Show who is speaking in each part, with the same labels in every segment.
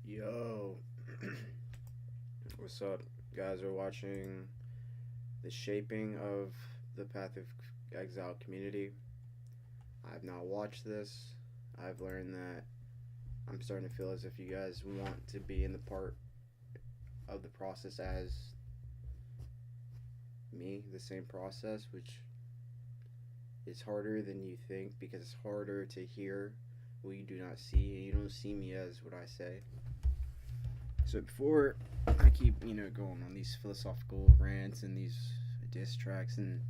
Speaker 1: Yo, what's up? Guys are watching the shaping of the Path of Exile community. I've not watched this. I've learned that I'm starting to feel as if you guys want to be in the part of the process as me, the same process, which is harder than you think because it's harder to hear what you do not see, and you don't see me as what I say. So before I keep, going on these philosophical rants and these diss tracks and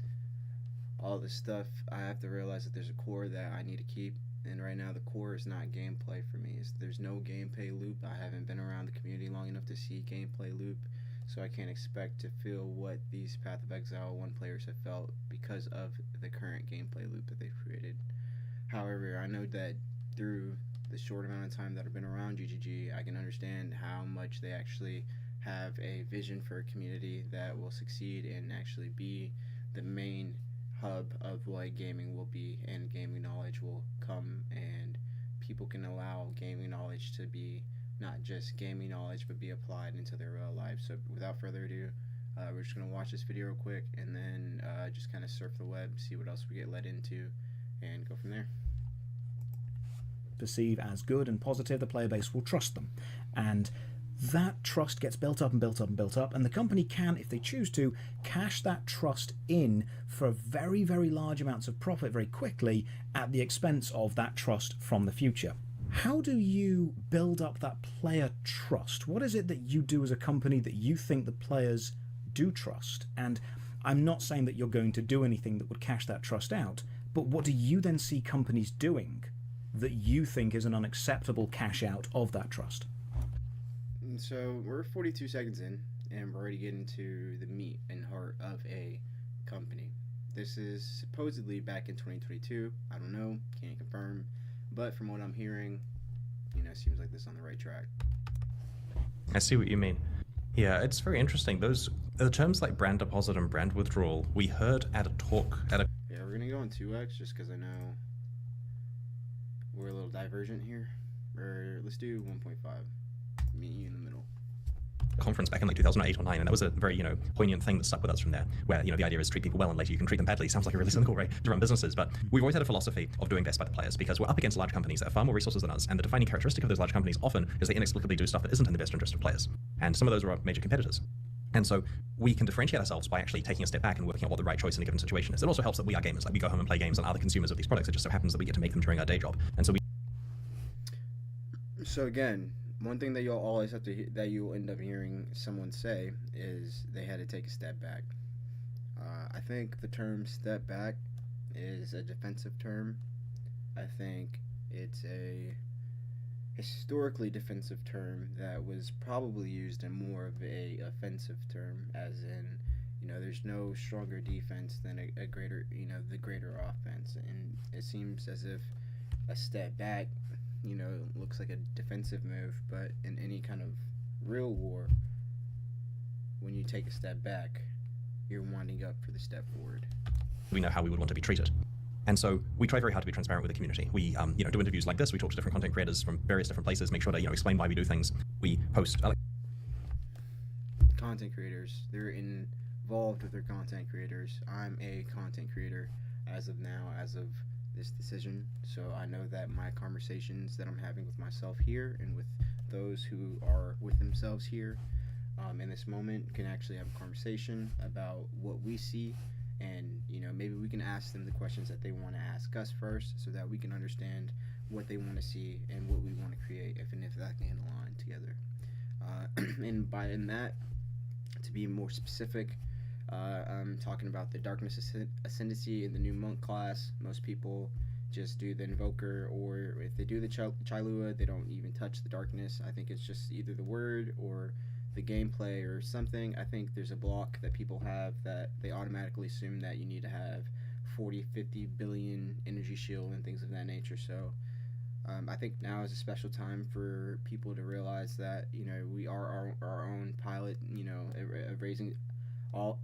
Speaker 1: all this stuff, I have to realize that there's a core that I need to keep. And right now, the core is not gameplay for me. There's no gameplay loop. I haven't been around the community long enough to see gameplay loop, so I can't expect to feel what these Path of Exile 1 players have felt because of the current gameplay loop that they've created. However, I know that through the short amount of time that I've been around GGG, I can understand how much they actually have a vision for a community that will succeed and actually be the main hub of what gaming will be, and gaming knowledge will come, and people can allow gaming knowledge to be not just gaming knowledge but be applied into their real life. So without further ado, we're just going to watch this video real quick and then just kind of surf the web, see what else we get led into, and go from there.
Speaker 2: Perceive as good and positive, the player base will trust them. And that trust gets built up and built up and built up, and the company can, if they choose to, cash that trust in for very, very large amounts of profit very quickly at the expense of that trust from the future. How do you build up that player trust? What is it that you do as a company that you think the players do trust? And I'm not saying that you're going to do anything that would cash that trust out, but what do you then see companies doing that you think is an unacceptable cash out of that trust?
Speaker 1: And so we're 42 seconds in, and we're already getting to the meat and heart of a company. This is supposedly back in 2022. I don't know, can't confirm, but from what I'm hearing, seems like this is on the right track.
Speaker 3: I see what you mean. Yeah, it's very interesting. The terms like brand deposit and brand withdrawal, we heard at a talk at a...
Speaker 1: Yeah, we're gonna go on 2x just because I know we're a little divergent here. Or let's do 1.5. Meet you in the middle.
Speaker 3: conference back in like 2008 or 9, and that was a very, poignant thing that stuck with us from there, where, the idea is treat people well and later you can treat them badly. Sounds like a really cynical way to run businesses, but we've always had a philosophy of doing best by the players because we're up against large companies that have far more resources than us, and the defining characteristic of those large companies often is they inexplicably do stuff that isn't in the best interest of players. And some of those are our major competitors. And so we can differentiate ourselves by actually taking a step back and working out what the right choice in a given situation is. It also helps that we are gamers. Like, we go home and play games and other consumers of these products. It just so happens that we get to make them during our day job. And so
Speaker 1: again, one thing that you'll always have to that you'll end up hearing someone say is they had to take a step back. I think the term "step back" is a defensive term. I think it's a historically defensive term that was probably used in more of a offensive term, as in, there's no stronger defense than a greater, the greater offense. And it seems as if a step back, looks like a defensive move, but in any kind of real war, when you take a step back, you're winding up for the step forward.
Speaker 3: we know how we would want to be treated. And so we try very hard to be transparent with the community. We, do interviews like this. We talk to different content creators from various different places, make sure to, explain why we do things. We post
Speaker 1: content creators. They're involved with their content creators. I'm a content creator as of now, as of this decision. So I know that my conversations that I'm having with myself here and with those who are with themselves here in this moment can actually have a conversation about what we see. And, maybe we can ask them the questions that they want to ask us first so that we can understand what they want to see and what we want to create, if that can align together. And in that, to be more specific, I'm talking about the Darkness Ascendancy in the new monk class. Most people just do the Invoker, or if they do the Chailua, they don't even touch the Darkness. I think it's just either the word or the gameplay or something. I think there's a block that people have that they automatically assume that you need to have 40-50 billion energy shield and things of that nature. So I think now is a special time for people to realize that we are our own pilot.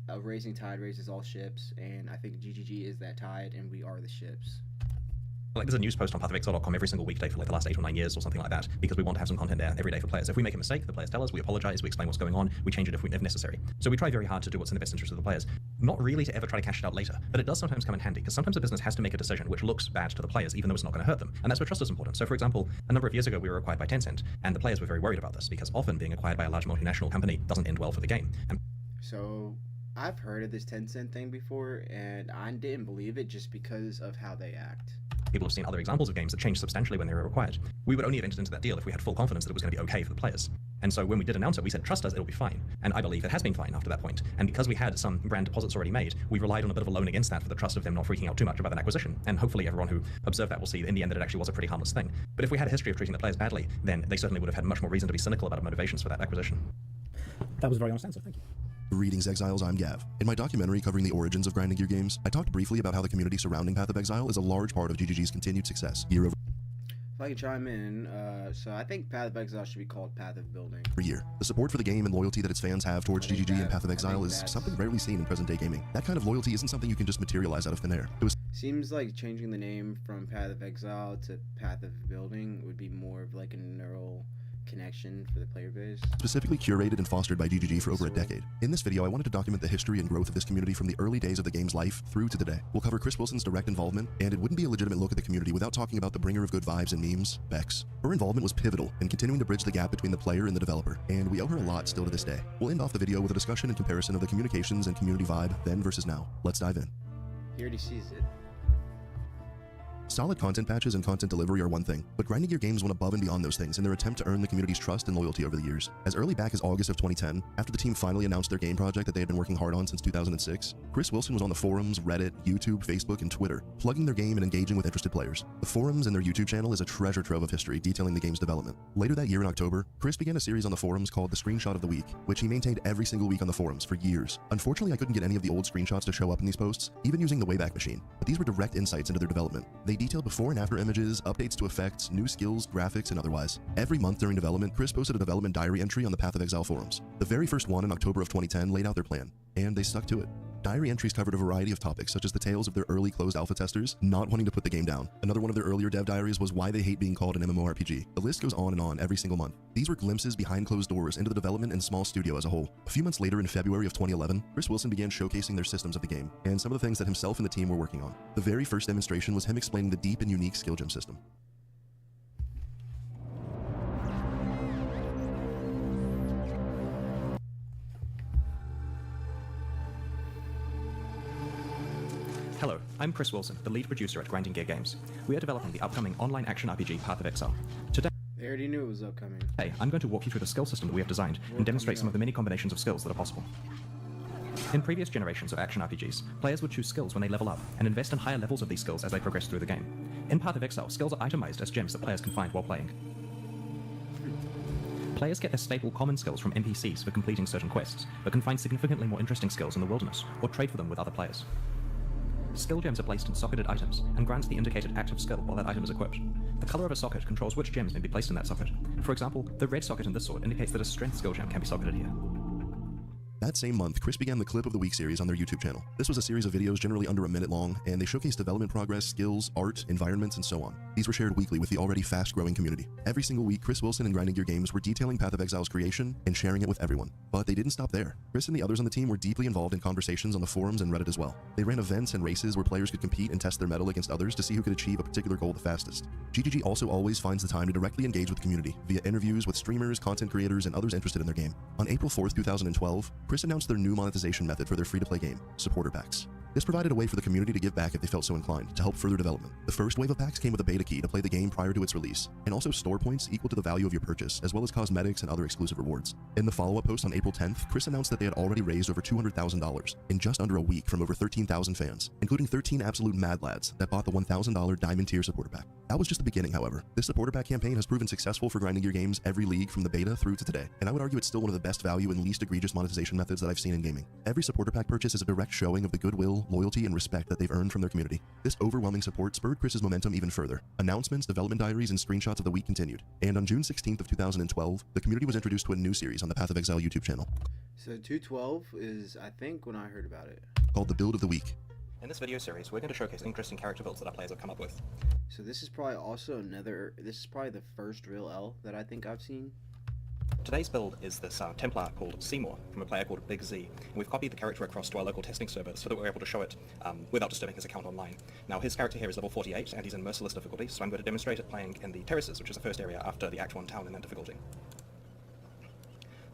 Speaker 1: A rising tide raises all ships, and I think GGG is that tide, and we are the ships.
Speaker 3: Like there's a news post on pathofexile.com every single weekday for like the last 8 or 9 years or something like that, because we want to have some content there every day for players. If we make a mistake, the players tell us, we apologize, we explain what's going on, we change it if necessary. So we try very hard to do what's in the best interest of the players, not really to ever try to cash it out later, but it does sometimes come in handy, because sometimes a business has to make a decision which looks bad to the players, even though it's not going to hurt them. And that's where trust is important. So for example, a number of years ago we were acquired by Tencent, and the players were very worried about this, because often being acquired by a large multinational company doesn't end well for the game. And
Speaker 1: So I've heard of this Tencent thing before, and I didn't believe it just because of how they act.
Speaker 3: people have seen other examples of games that changed substantially when they were acquired. We would only have entered into that deal if we had full confidence that it was going to be okay for the players. And so when we did announce it, we said, trust us, it'll be fine. And I believe it has been fine after that point. And because we had some brand deposits already made, we relied on a bit of a loan against that for the trust of them not freaking out too much about an acquisition. And hopefully everyone who observed that will see in the end that it actually was a pretty harmless thing. But if we had a history of treating the players badly, then they certainly would have had much more reason to be cynical about our motivations for that acquisition.
Speaker 2: That was a very honest answer, thank you.
Speaker 4: Greetings, Exiles, I'm Gav. In my documentary covering the origins of grinding gear games, I talked briefly about how the community surrounding Path of Exile is a large part of GGG's continued success year over
Speaker 1: If I can chime in, so I think Path of Exile should be called Path of Building.
Speaker 4: year. The support for the game and loyalty that its fans have towards GGG and Path of Exile is something rarely seen in present-day gaming. That kind of loyalty isn't something you can just materialize out of thin air. It was
Speaker 1: Seems like changing the name from Path of Exile to Path of Building would be more of like a neural connection for the player base.
Speaker 4: specifically curated and fostered by GGG for over a decade. In this video, I wanted to document the history and growth of this community from the early days of the game's life through to today. We'll cover Chris Wilson's direct involvement, and it wouldn't be a legitimate look at the community without talking about the bringer of good vibes and memes, Bex. Her involvement was pivotal in continuing to bridge the gap between the player and the developer, and we owe her a lot still to this day. We'll end off the video with a discussion and comparison of the communications and community vibe then versus now. Let's dive in.
Speaker 1: He already sees it.
Speaker 4: Solid content patches and content delivery are one thing, but grinding gear games went above and beyond those things in their attempt to earn the community's trust and loyalty over the years. As early back as August of 2010, after the team finally announced their game project that they had been working hard on since 2006, Chris Wilson was on the forums, Reddit, YouTube, Facebook, and Twitter, plugging their game and engaging with interested players. The forums and their YouTube channel is a treasure trove of history detailing the game's development. Later that year in October, Chris began a series on the forums called The Screenshot of the Week, which he maintained every single week on the forums for years. Unfortunately, I couldn't get any of the old screenshots to show up in these posts, even using the Wayback Machine, but these were direct insights into their development. They detailed before and after images, updates to effects, new skills, graphics, and otherwise. Every month during development, Chris posted a development diary entry on the Path of Exile forums. The very first one in October of 2010 laid out their plan, and they stuck to it. Diary entries covered a variety of topics, such as the tales of their early closed alpha testers not wanting to put the game down. Another one of their earlier dev diaries was why they hate being called an MMORPG. The list goes on and on every single month. These were glimpses behind closed doors into the development and small studio as a whole. A few months later, in February of 2011, Chris Wilson began showcasing their systems of the game, and some of the things that himself and the team were working on. The very first demonstration was him explaining the deep and unique skill gem system.
Speaker 3: Hello, I'm Chris Wilson, the lead producer at Grinding Gear Games. We are developing the upcoming online action RPG Path of Exile. Today,
Speaker 1: They already knew it was upcoming.
Speaker 3: I'm going to walk you through the skill system that we have designed and demonstrate some of the many combinations of skills that are possible. In previous generations of action RPGs, players would choose skills when they level up and invest in higher levels of these skills as they progress through the game. In Path of Exile, skills are itemized as gems that players can find while playing. Players get their staple common skills from NPCs for completing certain quests, but can find significantly more interesting skills in the wilderness or trade for them with other players. Skill gems are placed in socketed items and grants the indicated active skill while that item is equipped. The color of a socket controls which gems may be placed in that socket. For example, the red socket in this sword indicates that a strength skill gem can be socketed here.
Speaker 4: That same month, Chris began the Clip of the Week series on their YouTube channel. This was a series of videos generally under a minute long, and they showcased development progress, skills, art, environments, and so on. These were shared weekly with the already fast-growing community. Every single week, Chris Wilson and Grinding Gear Games were detailing Path of Exile's creation and sharing it with everyone. But they didn't stop there. Chris and the others on the team were deeply involved in conversations on the forums and Reddit as well. They ran events and races where players could compete and test their mettle against others to see who could achieve a particular goal the fastest. GGG also always finds the time to directly engage with the community via interviews with streamers, content creators, and others interested in their game. On April 4th, 2012, Chris announced their new monetization method for their free-to-play game, supporter packs. This provided a way for the community to give back if they felt so inclined, to help further development. The first wave of packs came with a beta key to play the game prior to its release, and also store points equal to the value of your purchase, as well as cosmetics and other exclusive rewards. In the follow-up post on April 10th, Chris announced that they had already raised over $200,000 in just under a week from over 13,000 fans, including 13 absolute mad lads that bought the $1,000 Diamond Tier supporter pack. That was just the beginning, however. This supporter pack campaign has proven successful for Grinding Gear Games every league from the beta through to today, and I would argue it's still one of the best value and least egregious monetization methods that I've seen in gaming. Every supporter pack purchase is a direct showing of the goodwill, loyalty, and respect that they've earned from their community. This overwhelming support spurred Chris's momentum even further. Announcements, development diaries, and screenshots of the week continued. And on June 16th of 2012, the community was introduced to a new series on the Path of Exile YouTube channel.
Speaker 1: So 212 is, I think, when I heard about it.
Speaker 4: Called The Build of the Week.
Speaker 3: In this video series, we're going to showcase interesting character builds that our players have come up with.
Speaker 1: So this is probably also this is probably the first real L that I think I've seen.
Speaker 3: Today's build is this Templar called Seymour from a player called Big Z, and we've copied the character across to our local testing server so that we're able to show it without disturbing his account online. Now his character here is level 48 and he's in Merciless difficulty, so I'm going to demonstrate it playing in the Terraces, which is the first area after the Act 1 town in that difficulty.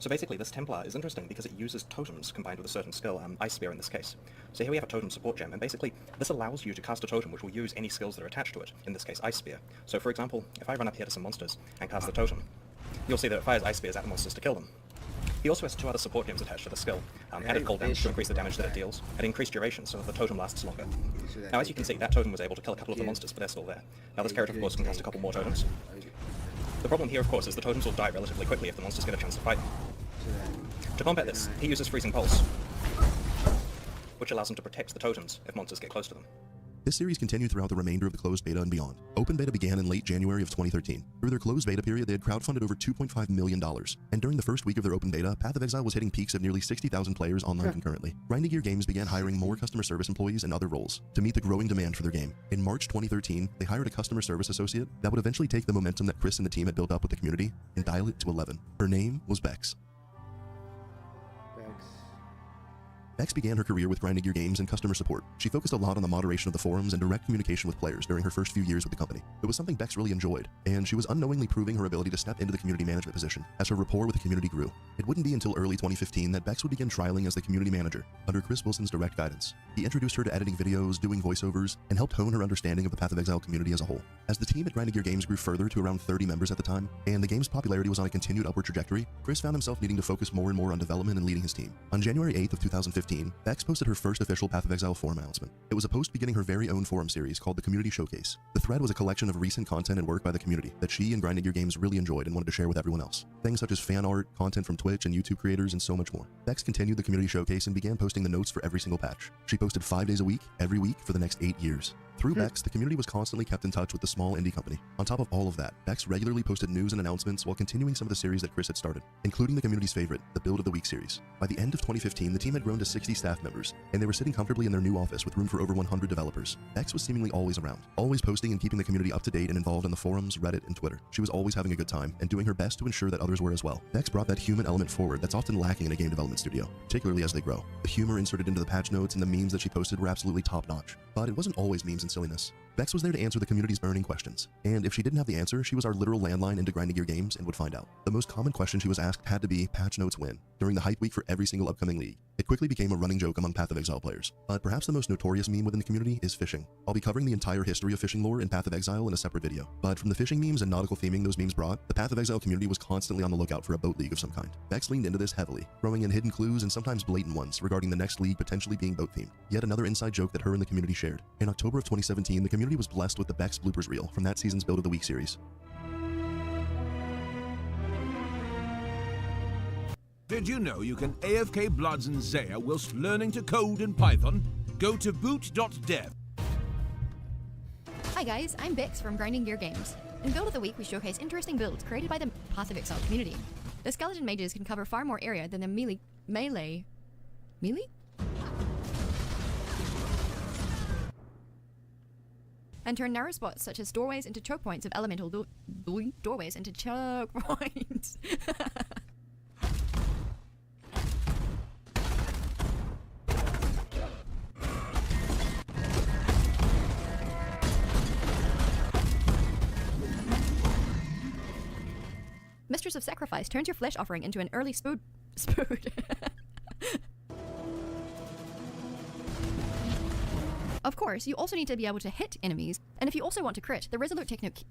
Speaker 3: So basically this Templar is interesting because it uses totems combined with a certain skill, Ice Spear in this case. So here we have a totem support gem, and basically this allows you to cast a totem which will use any skills that are attached to it, in this case Ice Spear. So for example, if I run up here to some monsters and cast the totem, you'll see that it fires Ice Spears at the monsters to kill them. He also has 2 other support gems attached to the skill, added cooldown to increase the damage that it deals, and increased duration so that the totem lasts longer. Now as you can see, that totem was able to kill a couple of the monsters, but they're still there. Now this character of course can cast a couple more totems. The problem here of course is the totems will die relatively quickly if the monsters get a chance to fight them. To combat this, he uses Freezing Pulse, which allows him to protect the totems if monsters get close to them.
Speaker 4: This series continued throughout the remainder of the closed beta and beyond. Open beta began in late January of 2013. Through their closed beta period, they had crowdfunded over $2.5 million. And during the first week of their open beta, Path of Exile was hitting peaks of nearly 60,000 players online concurrently. Grinding Gear Games began hiring more customer service employees and other roles to meet the growing demand for their game. In March 2013, they hired a customer service associate that would eventually take the momentum that Chris and the team had built up with the community and dial it to 11. Her name was Bex. Bex began her career with Grinding Gear Games and customer support. She focused a lot on the moderation of the forums and direct communication with players during her first few years with the company. It was something Bex really enjoyed, and she was unknowingly proving her ability to step into the community management position as her rapport with the community grew. It wouldn't be until early 2015 that Bex would begin trialing as the community manager under Chris Wilson's direct guidance. He introduced her to editing videos, doing voiceovers, and helped hone her understanding of the Path of Exile community as a whole. As the team at Grinding Gear Games grew further to around 30 members at the time, and the game's popularity was on a continued upward trajectory, Chris found himself needing to focus more and more on development and leading his team. On January 8th of 2015, Bex posted her first official Path of Exile forum announcement. It was a post beginning her very own forum series called the Community Showcase. The thread was a collection of recent content and work by the community that she and Grinding Gear Games really enjoyed and wanted to share with everyone else. Things such as fan art, content from Twitch and YouTube creators, and so much more. Bex continued the Community Showcase and began posting the notes for every single patch. She posted 5 days a week, every week for the next 8 years. Through Bex, the community was constantly kept in touch with the small indie company. On top of all of that, Bex regularly posted news and announcements while continuing some of the series that Chris had started, including the community's favorite, the Build of the Week series. By the end of 2015, the team had grown to 60 staff members, and they were sitting comfortably in their new office with room for over 100 developers. Bex was seemingly always around, always posting and keeping the community up to date and involved in the forums, Reddit, and Twitter. She was always having a good time and doing her best to ensure that others were as well. Bex brought that human element forward that's often lacking in a game development studio, particularly as they grow. The humor inserted into the patch notes and the memes that she posted were absolutely top-notch. But it wasn't always memes and silliness. Bex was there to answer the community's burning questions, and if she didn't have the answer, she was our literal landline into Grinding Gear Games and would find out. The most common question she was asked had to be, patch notes when? During the hype week for every single upcoming league. It quickly became a running joke among Path of Exile players. But perhaps the most notorious meme within the community is fishing. I'll be covering the entire history of fishing lore in Path of Exile in a separate video. But from the fishing memes and nautical theming those memes brought, the Path of Exile community was constantly on the lookout for a boat league of some kind. Bex leaned into this heavily, throwing in hidden clues and sometimes blatant ones regarding the next league potentially being boat themed. Yet another inside joke that her and the community shared. In October of 2017, the community was blessed with the Bex bloopers reel from that season's Build of the Week series.
Speaker 5: Did you know you can AFK Bloods and Zaya whilst learning to code in Python? Go to boot.dev.
Speaker 6: Hi guys, I'm Bex from Grinding Gear Games. In Build of the Week, we showcase interesting builds created by the Path of Exile community. The skeleton mages can cover far more area than the melee? And turn narrow spots such as doorways into choke points of elemental doorways into choke points. Mistress of Sacrifice turns your flesh offering into an early spood. Of course, you also need to be able to hit enemies, and if you also want to crit, the Resolute technique.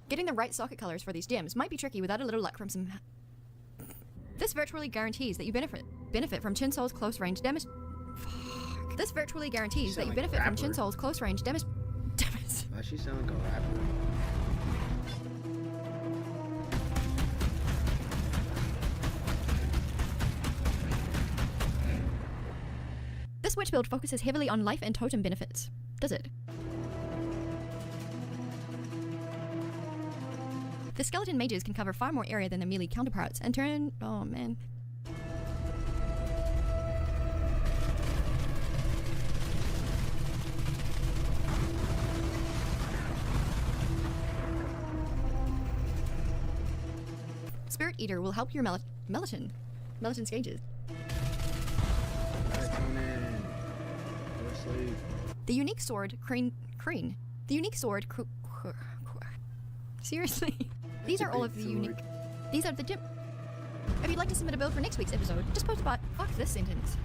Speaker 6: Getting the right socket colors for these gems might be tricky without a little luck from some. This virtually guarantees that you benefit from Chinsol's close range damage. This virtually guarantees that you benefit from Chinsol's close range damage.
Speaker 1: Why she sound like a rapper?
Speaker 6: This witch build focuses heavily on life and totem benefits. Does it? The skeleton mages can cover far more area than their melee counterparts and turn... Oh, man. Spirit Eater will help your Melatonin gauges. The unique sword, Crane. The unique sword, seriously. These are all of the unique. These are the gym. If you'd like to submit a build for next week's episode, just post about. Fuck this sentence.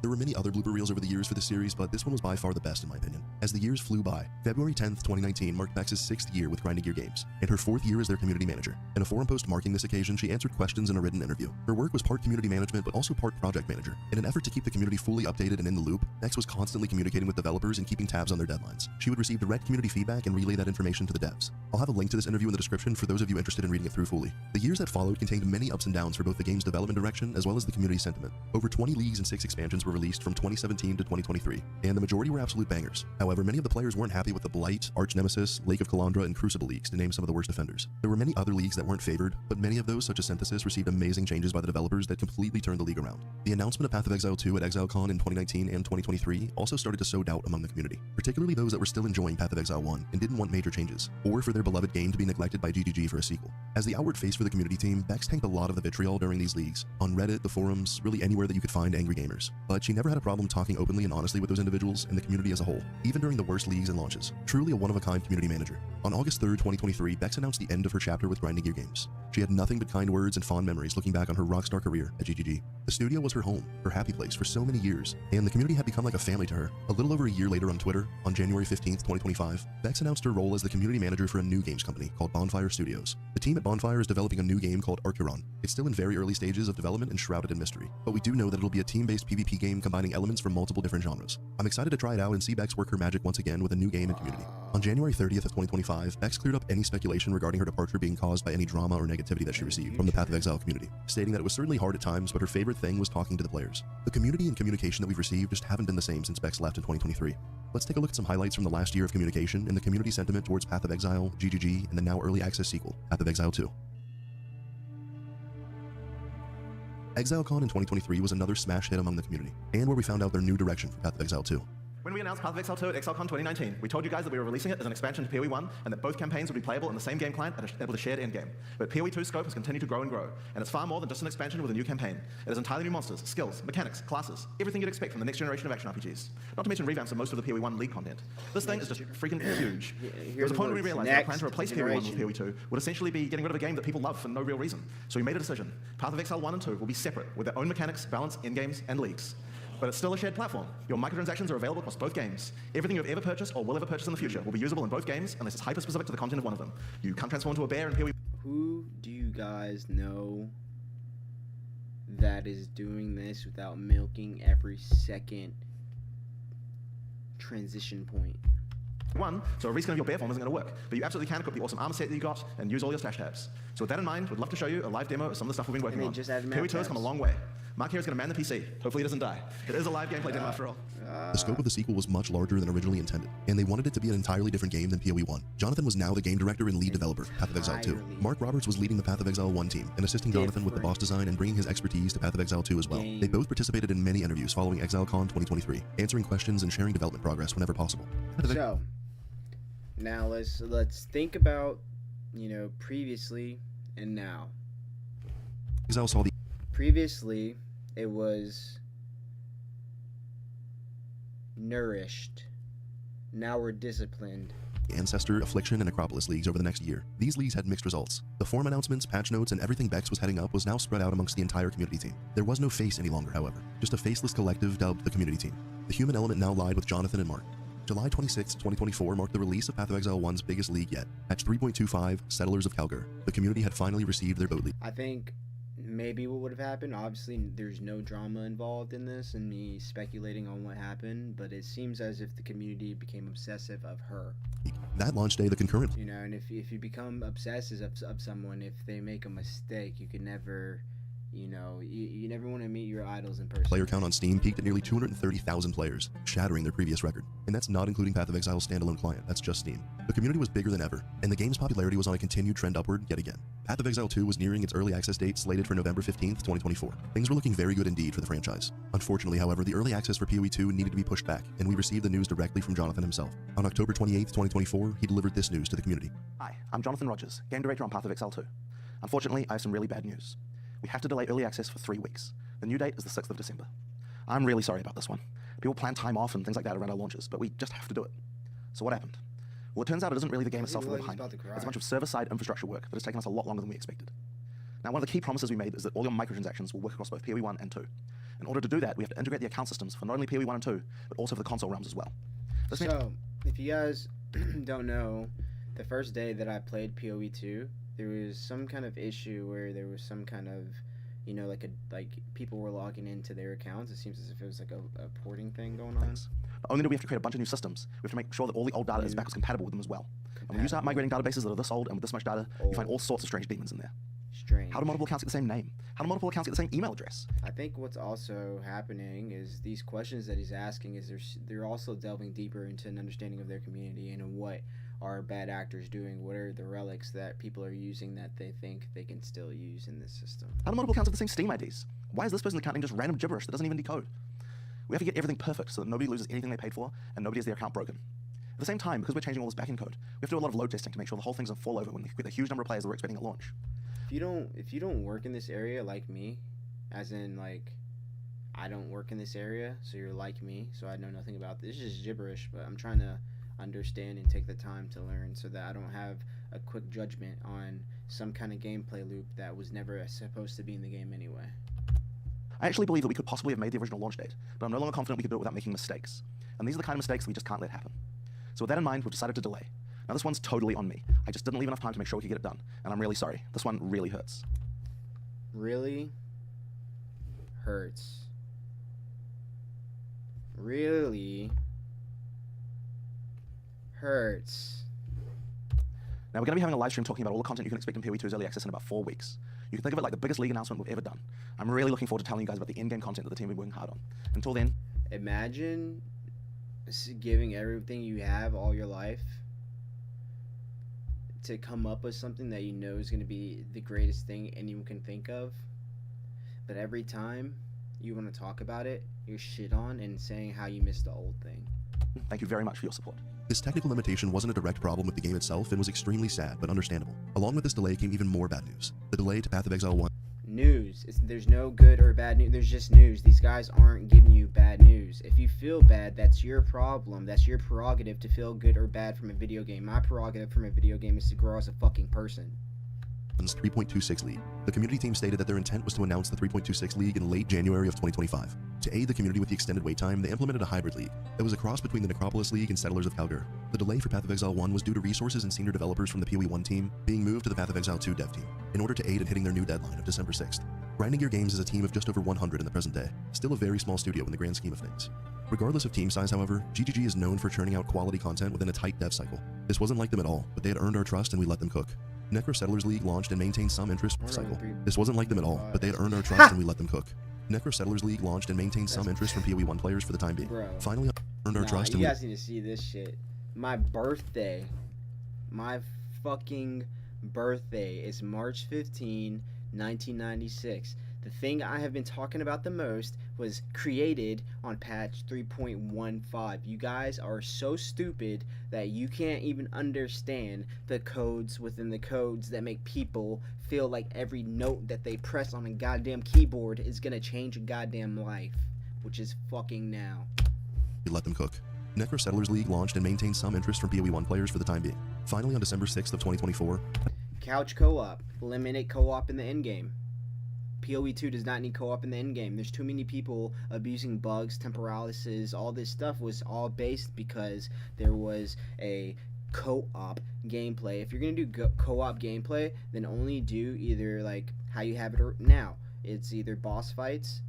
Speaker 4: There were many other blooper reels over the years for the series, but this one was by far the best in my opinion. As the years flew by, February 10th, 2019 marked Bex's 6th year with Grinding Gear Games, and her 4th year as their community manager. In a forum post marking this occasion, she answered questions in a written interview. Her work was part community management, but also part project manager. In an effort to keep the community fully updated and in the loop, Bex was constantly communicating with developers and keeping tabs on their deadlines. She would receive direct community feedback and relay that information to the devs. I'll have a link to this interview in the description for those of you interested in reading it through fully. The years that followed contained many ups and downs for both the game's development direction as well as the community sentiment. Over 20 leagues and 6 expansions were released from 2017 to 2023, and the majority were absolute bangers. However, many of the players weren't happy with the Blight, Arch Nemesis, Lake of Calandra, and Crucible leagues, to name some of the worst offenders. There were many other leagues that weren't favored, but many of those, such as Synthesis, received amazing changes by the developers that completely turned the league around. The announcement of Path of Exile 2 at ExileCon in 2019 and 2023 also started to sow doubt among the community, particularly those that were still enjoying Path of Exile 1 and didn't want major changes, or for their beloved game to be neglected by GGG for a sequel. As the outward face for the community team, Bex tanked a lot of the vitriol during these leagues, on Reddit, the forums, really anywhere that you could find angry gamers. But she never had a problem talking openly and honestly with those individuals and the community as a whole, even during the worst leagues and launches. Truly a one-of-a-kind community manager. On August 3rd, 2023, Bex announced the end of her chapter with Grinding Gear Games. She had nothing but kind words and fond memories looking back on her rockstar career at GGG. The studio was her home, her happy place for so many years, and the community had become like a family to her. A little over a year later on Twitter, on January 15th, 2025, Bex announced her role as the community manager for a new games company called Bonfire Studios. The team at Bonfire is developing a new game called Archeron. It's still in very early stages of development and shrouded in mystery, but we do know that it'll be a team-based PvP game combining elements from multiple different genres. I'm excited to try it out and see Bex work her magic once again with a new game and community. On January 30th of 2025, Bex cleared up any speculation regarding her departure being caused by any drama or negativity that she received from the Path of Exile community, stating that it was certainly hard at times, but her favorite thing was talking to the players. The community and communication that we've received just haven't been the same since Bex left in 2023. Let's take a look at some highlights from the last year of communication and the community sentiment towards Path of Exile, GGG, and the now early access sequel, Path of Exile 2. ExileCon in 2023 was another smash hit among the community, and where we found out their new direction for Path of Exile 2.
Speaker 7: When we announced Path of Exile 2 at ExileCon 2019, we told you guys that we were releasing it as an expansion to PoE 1 and that both campaigns would be playable in the same game client and with a shared endgame. But PoE 2's scope has continued to grow and grow, and it's far more than just an expansion with a new campaign. It has entirely new monsters, skills, mechanics, classes, everything you'd expect from the next generation of action RPGs. Not to mention revamps of most of the PoE 1 league content. This thing is just freaking huge. There was a point where we realized that our plan to replace PoE 1 with PoE 2 would essentially be getting rid of a game that people love for no real reason. So we made a decision. Path of Exile 1 and 2 will be separate, with their own mechanics, balance, endgames, and leagues. But it's still a shared platform. Your microtransactions are available across both games. Everything you've ever purchased or will ever purchase in the future will be usable in both games unless it's hyper-specific to the content of one of them. You can't transform into a bear in PoE.
Speaker 1: Who do you guys know that is doing this without milking every second transition point?
Speaker 7: One, so a reskin of your bear form isn't going to work, but you absolutely can equip the awesome armor set that you got and use all your stash tabs. So with that in mind, we'd love to show you a live demo of some of the stuff we've been working on.
Speaker 1: just add
Speaker 7: PoE 2 has come a long way. Mark here is going to man the PC. Hopefully he doesn't die. It is a live gameplay demo after all.
Speaker 4: The scope of the sequel was much larger than originally intended, and they wanted it to be an entirely different game than PoE 1. Jonathan was now the game director and lead developer, Path of Exile 2. Mark Roberts was leading the Path of Exile 1 team and assisting Jonathan with the boss design and bringing his expertise to Path of Exile 2 as well. They both participated in many interviews following ExileCon 2023, answering questions and sharing development progress whenever possible.
Speaker 1: So, now let's think about, previously and now.
Speaker 4: Exile saw the
Speaker 1: Previously, it was nourished. Now we're disciplined.
Speaker 4: Ancestor, Affliction, and Acropolis leagues over the next year. These leagues had mixed results. The forum announcements, patch notes, and everything Bex was heading up was now spread out amongst the entire community team. There was no face any longer, however, just a faceless collective dubbed the community team. The human element now lied with Jonathan and Mark. July 26, 2024 marked the release of Path of Exile 1's biggest league yet. Patch 3.25, Settlers of Calgar. The community had finally received their boat league.
Speaker 1: I think maybe what would have happened, obviously there's no drama involved in this and me speculating on what happened, but it seems as if the community became obsessive of her.
Speaker 4: That launch day, the concurrent...
Speaker 1: And if you become obsessive of someone, if they make a mistake, you can never, You know, you never want to meet your idols in person.
Speaker 4: Player count on Steam peaked at nearly 230,000 players, shattering their previous record. And that's not including Path of Exile's standalone client, that's just Steam. The community was bigger than ever, and the game's popularity was on a continued trend upward yet again. Path of Exile 2 was nearing its early access date, slated for November 15th, 2024. Things were looking very good indeed for the franchise. Unfortunately, however, the early access for PoE 2 needed to be pushed back, and we received the news directly from Jonathan himself. On October 28th, 2024, he delivered this news to the community.
Speaker 7: Hi, I'm Jonathan Rogers, Game Director on Path of Exile 2. Unfortunately, I have some really bad news. We have to delay early access for 3 weeks. The new date is the 6th of December. I'm really sorry about this one. People plan time off and things like that around our launches, but we just have to do it. So what happened? Well, it turns out it isn't really the game itself that we're behind. It's a bunch of server-side infrastructure work that has taken us a lot longer than we expected. Now, one of the key promises we made is that all your microtransactions will work across both PoE 1 and 2. In order to do that, we have to integrate the account systems for not only PoE 1 and 2, but also for the console realms as well.
Speaker 1: So, if you guys don't know, the first day that I played PoE 2, there was some kind of issue where there was some kind of, you know, like people were logging into their accounts. It seems as if it was like a porting thing going on.
Speaker 7: Not only do we have to create a bunch of new systems, we have to make sure that all the old data is backwards compatible with them as well. And when you start migrating databases that are this old and with this much data, you find all sorts of strange demons in there.
Speaker 1: Strange.
Speaker 7: How do multiple accounts get the same name? How do multiple accounts get the same email address?
Speaker 1: I think what's also happening is these questions that he's asking is they're also delving deeper into an understanding of their community and what are bad actors doing, what are the relics that people are using that they think they can still use in this system.
Speaker 7: How do multiple accounts have the same Steam IDs? Why is this person's account name just random gibberish that doesn't even decode? We have to get everything perfect so that nobody loses anything they paid for and nobody has their account broken. At the same time, because we're changing all this backend code, we have to do a lot of load testing to make sure the whole thing doesn't fall over when we get a huge number of players that we're expecting at launch.
Speaker 1: If you don't work in this area like me, as in like I don't work in this area, so you're like me, so I know nothing about this. This is gibberish, but I'm trying to understand and take the time to learn so that I don't have a quick judgment on some kind of gameplay loop that was never supposed to be in the game anyway.
Speaker 7: I actually believe that we could possibly have made the original launch date, but I'm no longer confident we could do it without making mistakes. And these are the kind of mistakes that we just can't let happen. So with that in mind, we've decided to delay. Now this one's totally on me. I just didn't leave enough time to make sure we could get it done, and I'm really sorry. This one really hurts.
Speaker 1: Really hurts. Really hurts.
Speaker 7: Now we're going to be having a live stream talking about all the content you can expect in PoE 2's early access in about 4 weeks. You can think of it like the biggest league announcement we've ever done. I'm really looking forward to telling you guys about the in-game content that the team will be working hard on. Until then,
Speaker 1: imagine giving everything you have all your life to come up with something that you know is going to be the greatest thing anyone can think of, but every time you want to talk about it, you're shit on and saying how you missed the old thing.
Speaker 7: thank you very much for your support.
Speaker 4: This technical limitation wasn't a direct problem with the game itself and was extremely sad, but understandable. Along with this delay came even more bad news. The delay to Path of Exile 1.
Speaker 1: News. There's no good or bad news. There's just news. These guys aren't giving you bad news. If you feel bad, that's your problem. That's your prerogative to feel good or bad from a video game. My prerogative from a video game is to grow as a fucking person.
Speaker 4: 3.26 League. The community team stated that their intent was to announce the 3.26 League in late January of 2025. To aid the community with the extended wait time, they implemented a hybrid league that was a cross between the Necropolis League and Settlers of Calgar. The delay for Path of Exile 1 was due to resources and senior developers from the PoE 1 team being moved to the Path of Exile 2 dev team in order to aid in hitting their new deadline of December 6th. Grinding Gear Games is a team of just over 100 in the present day, still a very small studio in the grand scheme of things. Regardless of team size, however, GGG is known for churning out quality content within a tight dev cycle. This wasn't like them at all, but they had earned our trust and we let them cook. Necro Settlers League launched and maintained some interest cycle. This wasn't like them at all, but they had earned our trust and we let them cook. Necro Settlers League launched and maintained some interest from PoE 1 players for the time being. Finally earned our trust and
Speaker 1: you guys need to see this shit. My birthday, my fucking birthday is March 15, 1996. The thing I have been talking about the most was created on patch 3.15. You guys are so stupid that you can't even understand the codes within the codes that make people feel like every note that they press on a goddamn keyboard is gonna change a goddamn life, which is fucking now.
Speaker 4: We let them cook. Necro Settlers League launched and maintained some interest from PoE 1 players for the time being. Finally, on December 6th of 2024,
Speaker 1: couch co-op, eliminate co-op in the endgame. PoE 2 does not need co-op in the endgame. There's too many people abusing bugs, temporalises, all this stuff was all based because there was a co-op gameplay. If you're going to do co-op gameplay, then only do either like how you have it now. It's either boss fights,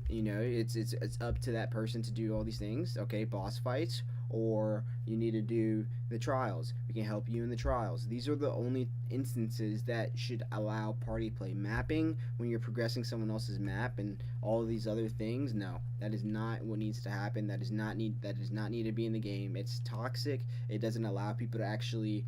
Speaker 1: you know, it's up to that person to do all these things, okay, boss fights, or You need to do the trials. We can help you in the trials. These are the only instances that should allow party play. Mapping, when you're progressing someone else's map and all of these other things, no, that is not what needs to happen. That does not need to be in the game. It's toxic. It doesn't allow people to actually,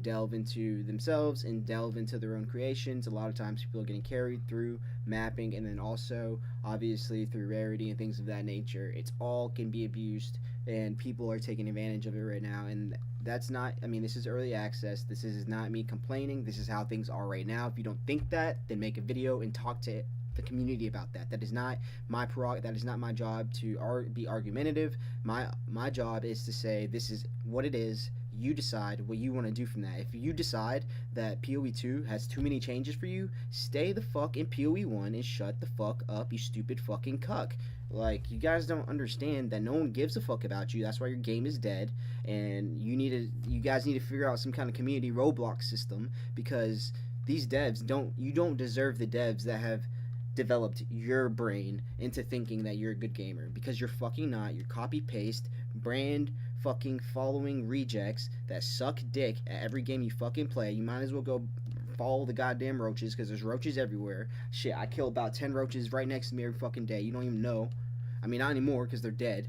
Speaker 1: delve into themselves and delve into their own creations. A lot of times people are getting carried through mapping, and then also obviously through rarity and things of that nature. It's all can be abused, and people are taking advantage of it right now. And that's not, this is early access. This is not me complaining. This is how things are right now. If you don't think that, then make a video and talk to the community about that. That is not my that is not my job to be argumentative. My job is to say this is what it is. You decide what you want to do from that. If you decide that PoE 2 has too many changes for you, stay the fuck in PoE 1 and shut the fuck up, you stupid fucking cuck. Like, you guys don't understand that no one gives a fuck about you. That's why your game is dead, and you guys need to figure out some kind of community Roblox system, because these devs you don't deserve the devs that have developed your brain into thinking that you're a good gamer, because you're fucking not. You're copy paste brand fucking following rejects that suck dick at every game you fucking play. You might as well go follow the goddamn roaches, because there's roaches everywhere. Shit, I kill about 10 roaches right next to me every fucking day. You don't even know. Not anymore, because they're dead.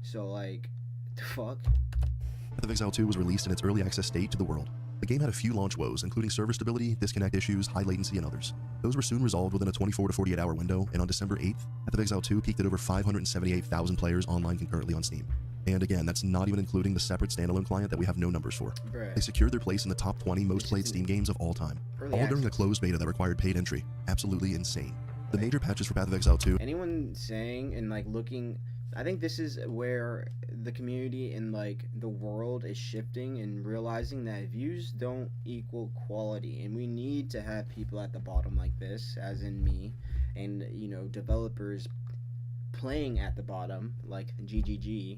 Speaker 1: So, like, the fuck?
Speaker 4: Path of Exile 2 was released in its early access state to the world. The game had a few launch woes, including server stability, disconnect issues, high latency, and others. Those were soon resolved within a 24 to 48 hour window, and on December 8th, Path of Exile 2 peaked at over 578,000 players online concurrently on Steam. And again, that's not even including the separate standalone client that we have no numbers for.
Speaker 1: Bruh.
Speaker 4: They secured their place in the top 20 most played Steam games of all time, all during a closed beta that required paid entry. Absolutely insane. The major patches for Path of Exile 2...
Speaker 1: Anyone saying and, looking... I think this is where the community and, the world is shifting and realizing that views don't equal quality. And we need to have people at the bottom like this, as in me, and, developers playing at the bottom, like GGG,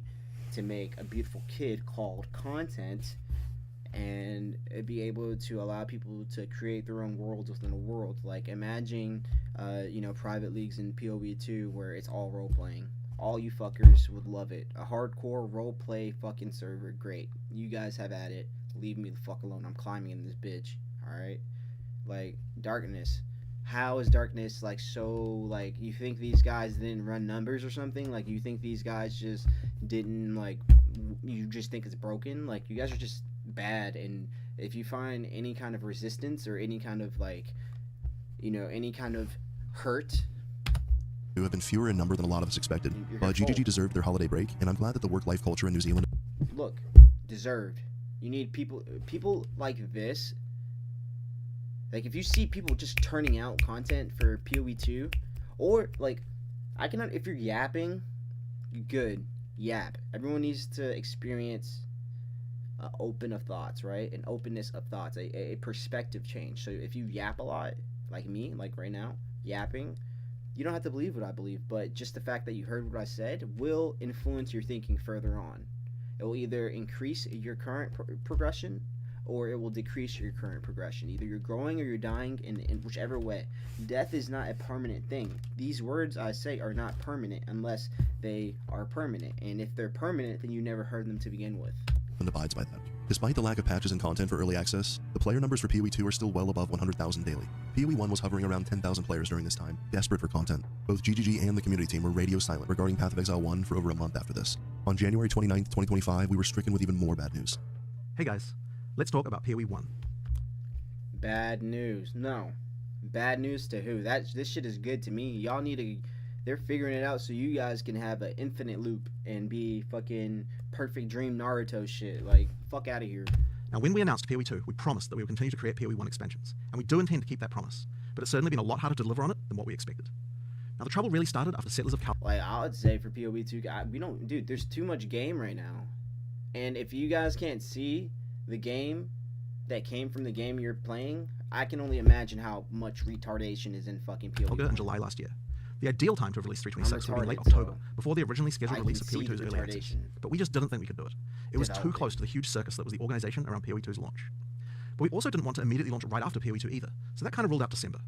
Speaker 1: to make a beautiful kid called content, and be able to allow people to create their own worlds within a world. Like, imagine, private leagues in PoE 2 where it's all role-playing. All you fuckers would love it. A hardcore role-play fucking server, great. You guys have at it. Leave me the fuck alone. I'm climbing in this bitch, alright? Like, Darkness. How is Darkness, you think these guys didn't run numbers or something? Like, you think these guys just didn't, you just think it's broken? Like, you guys are just bad, and if you find any kind of resistance or any kind of, any kind of hurt...
Speaker 4: who have been fewer in number than a lot of us expected, but GGG deserved their holiday break, and I'm glad that the work-life culture in New Zealand...
Speaker 1: Look, deserved. You need people like this. Like, if you see people just turning out content for PoE 2, or, if you're yapping, good, yap. Everyone needs to experience open of thoughts, right? An openness of thoughts, a perspective change. So if you yap a lot, like me, like right now, yapping, you don't have to believe what I believe, but just the fact that you heard what I said will influence your thinking further on. It will either increase your current progression, or it will decrease your current progression. Either you're growing or you're dying, in whichever way. Death is not a permanent thing. These words I say are not permanent unless they are permanent. And if they're permanent, then you never heard them to begin with.
Speaker 4: And abides by that. Despite the lack of patches and content for early access, the player numbers for PoE 2 are still well above 100,000 daily. PoE 1 was hovering around 10,000 players during this time, desperate for content. Both GGG and the community team were radio silent regarding Path of Exile 1 for over a month after this. On January 29th, 2025, we were stricken with even more bad news.
Speaker 8: Hey guys, let's talk about PoE 1.
Speaker 1: Bad news. No. Bad news to who? This shit is good to me. Y'all need to... They're figuring it out so you guys can have an infinite loop and be fucking perfect dream Naruto shit. Like, fuck out of here.
Speaker 8: Now, when we announced PoE 2, we promised that we would continue to create PoE 1 expansions, and we do intend to keep that promise, but it's certainly been a lot harder to deliver on it than what we expected. Now, the trouble really started after Settlers of Cal...
Speaker 1: I would say for PoE 2, dude, there's too much game right now. And if you guys can't see the game that came from the game you're playing, I can only imagine how much retardation is in fucking PoE 1.
Speaker 8: In July last year. The ideal time to have released 326 would have been late
Speaker 1: retarded,
Speaker 8: October,
Speaker 1: so
Speaker 8: before the originally scheduled
Speaker 1: I
Speaker 8: release of
Speaker 1: can
Speaker 8: PoE
Speaker 1: see
Speaker 8: 2's
Speaker 1: the
Speaker 8: early access.
Speaker 1: retardation.
Speaker 8: But we just didn't think we could do it. It was too
Speaker 1: Developing.
Speaker 8: close to the huge circus that was the organization around PoE 2's launch. But we also didn't want to immediately launch right after PoE 2 either, so that kind of ruled out December.